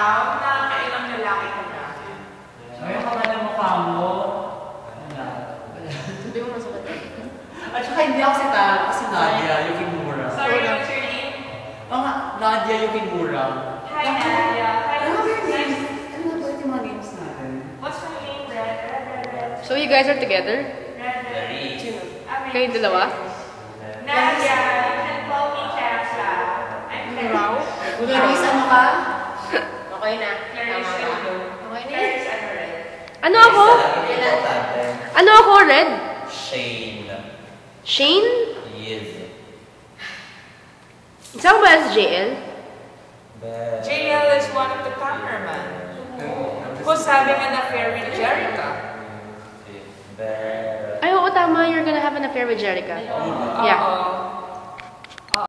Sam, nakakailang lalaki ka na. Ngayon ka ba ng mukha mo? Sabi mo masakit. At saka hindi ako si Tal, kasi Nadia, yung Kimura. Sorry, what's your name? Nadia yung Kimura. Hi, Nadia. Hi, Ano ba yung nice. names? Ano ba yung mga names natin? What's my name? Red. So you guys are together? Red. Kayo dalawa? Nadia, you can call me Chasa. I'm Wow. Clarissa, ano ka? Okay na. Clarissa. Okay na yun. Clarissa and Red. Ano ako? Ano ako, Red? Shane. Shane? Yes. Isa ko ba si JL? JL is one of the cameraman who's having an affair with Jerica. Ay, oo, tama. You're gonna have an affair with Jerica. Yeah.